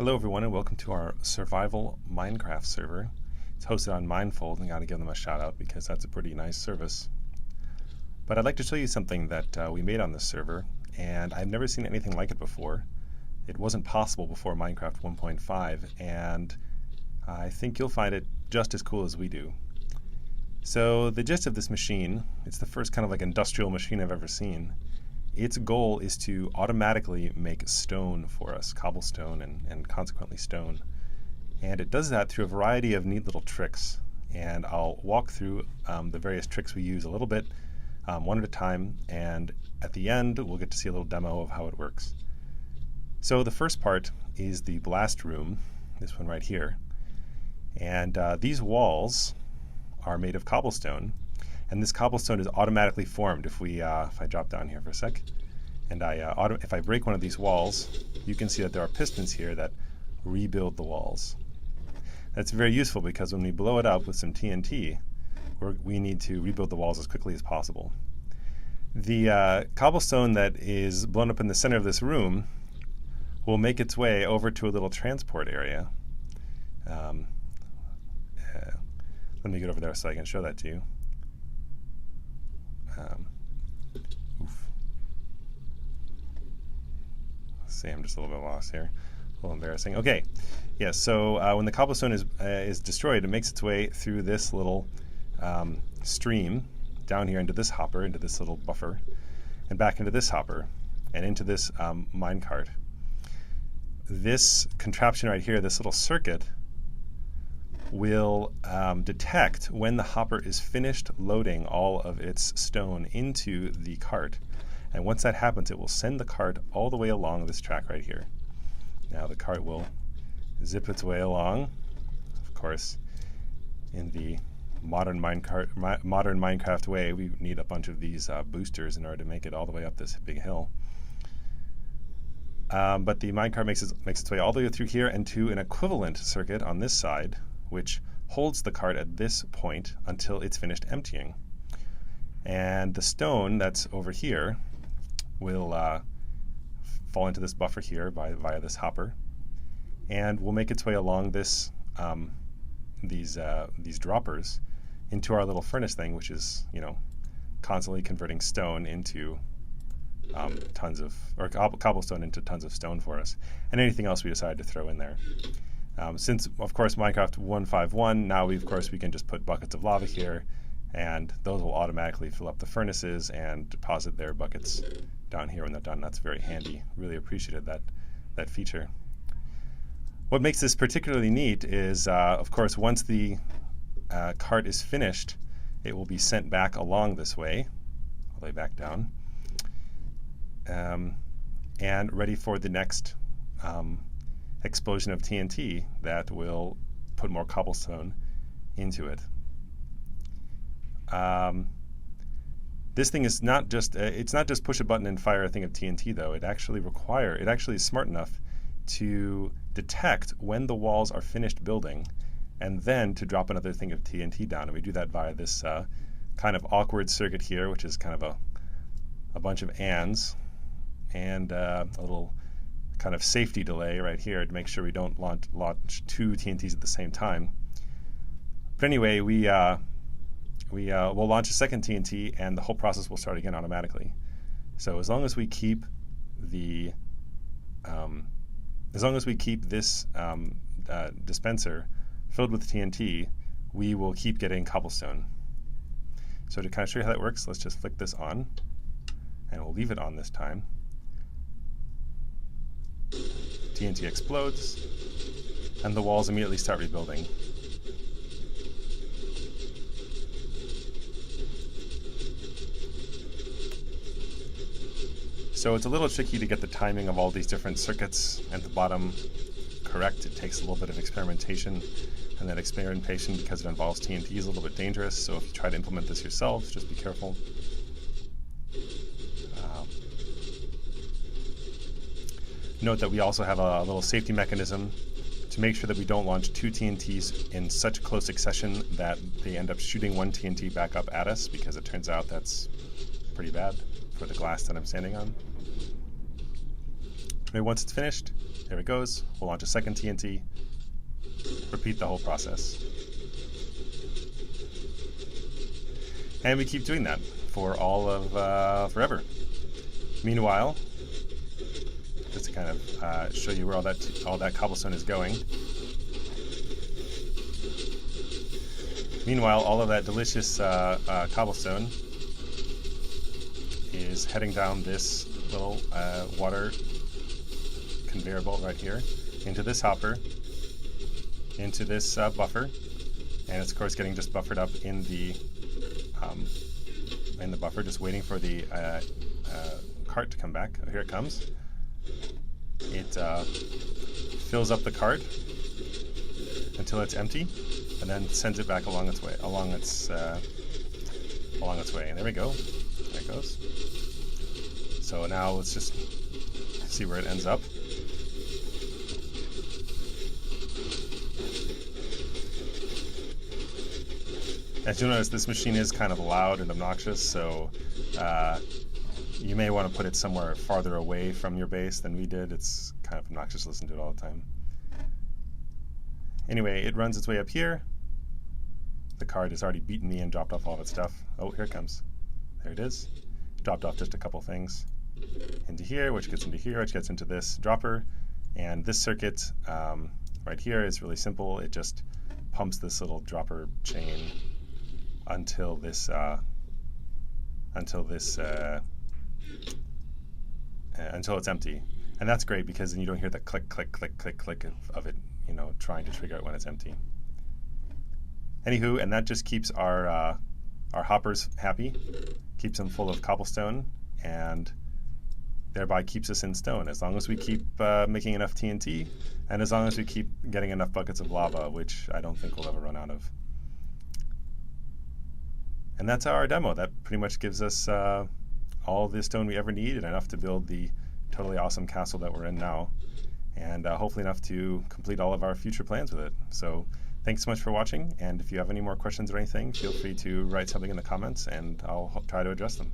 Hello everyone and welcome to our survival Minecraft server. It's hosted on Mindfold and I gotta give them a shout out because that's a pretty nice service. But I'd like to show you something that we made on this server, and I've never seen anything like it before. It wasn't possible before Minecraft 1.5, and I think you'll find it just as cool as we do. So the gist of this machine, it's the first kind of like industrial machine I've ever seen. Its goal is to automatically make stone for us, cobblestone and consequently stone. And it does that through a variety of neat little tricks. And I'll walk through the various tricks we use a little bit, one at a time, and at the end we'll get to see a little demo of how it works. So the first part is the blast room, this one right here. And these walls are made of cobblestone. And this cobblestone is automatically formed if I drop down here for a sec, and if I break one of these walls, you can see that there are pistons here that rebuild the walls. That's very useful because when we blow it up with some TNT, we need to rebuild the walls as quickly as possible. The cobblestone that is blown up in the center of this room will make its way over to a little transport area. Let me get over there so I can show that to you. Let's see, I'm just a little bit lost here. A little embarrassing. Okay, yeah. So when the cobblestone is destroyed, it makes its way through this little stream down here into this hopper, into this little buffer, and back into this hopper, and into this minecart. This contraption right here, this little circuit, will detect when the hopper is finished loading all of its stone into the cart. And once that happens, it will send the cart all the way along this track right here. Now the cart will zip its way along. Of course, in the modern Minecraft way, we need a bunch of these boosters in order to make it all the way up this big hill. But the minecart makes its way all the way through here and to an equivalent circuit on this side, which holds the cart at this point until it's finished emptying. And the stone that's over here will fall into this buffer here via this hopper, and will make its way along this these droppers into our little furnace thing, which is constantly converting stone into cobblestone into tons of stone for us, and anything else we decide to throw in there. Since, of course, Minecraft 1.5.1, now we can just put buckets of lava here, and those will automatically fill up the furnaces and deposit their buckets down here when they're done. That's very handy. Really appreciated that feature. What makes this particularly neat is, of course, once the cart is finished, it will be sent back along this way, all the way back down, and ready for the next explosion of TNT that will put more cobblestone into it. This thing is not just it's not just push a button and fire a thing of TNT though. It actually is smart enough to detect when the walls are finished building, and then to drop another thing of TNT down. And we do that via this kind of awkward circuit here, which is kind of a bunch of ands and a little kind of safety delay right here to make sure we don't launch two TNTs at the same time. But anyway, we'll launch a second TNT, and the whole process will start again automatically. So as long as we keep this dispenser filled with TNT, we will keep getting cobblestone. So to kind of show you how that works, let's just flick this on, and we'll leave it on this time. TNT explodes, and the walls immediately start rebuilding. So it's a little tricky to get the timing of all these different circuits at the bottom correct. It takes a little bit of experimentation, and that experimentation, because it involves TNT, is a little bit dangerous. So if you try to implement this yourselves, just be careful. Note that we also have a little safety mechanism to make sure that we don't launch two TNTs in such close succession that they end up shooting one TNT back up at us, because it turns out that's pretty bad for the glass that I'm standing on. Maybe once it's finished, there it goes. We'll launch a second TNT. Repeat the whole process. And we keep doing that for all of forever. Meanwhile, just to kind of show you where all that cobblestone is going. Meanwhile, all of that delicious cobblestone is heading down this little water conveyor belt right here into this hopper, into this buffer, and it's of course getting just buffered up in the buffer, just waiting for the cart to come back. Oh, here it comes. It fills up the cart until it's empty, and then sends it back along its way. And there we go. There it goes. So now let's just see where it ends up. As you'll notice, this machine is kind of loud and obnoxious, so you may want to put it somewhere farther away from your base than we did. It's kind of obnoxious to listen to it all the time. Anyway, it runs its way up here. The cart has already beaten me and dropped off all of its stuff. Oh, here it comes. There it is. Dropped off just a couple things. Into here, which gets into here, which gets into this dropper. And this circuit right here is really simple. It just pumps this little dropper chain until it's empty. And that's great because then you don't hear the click, click, click, click, click of it, trying to trigger it when it's empty. Anywho, and that just keeps our hoppers happy, keeps them full of cobblestone, and thereby keeps us in stone. As long as we keep making enough TNT, and as long as we keep getting enough buckets of lava, which I don't think we'll ever run out of. And that's our demo. That pretty much gives us all the stone we ever need and enough to build the totally awesome castle that we're in now, and hopefully enough to complete all of our future plans with it. So thanks so much for watching, and if you have any more questions or anything, feel free to write something in the comments and I'll try to address them.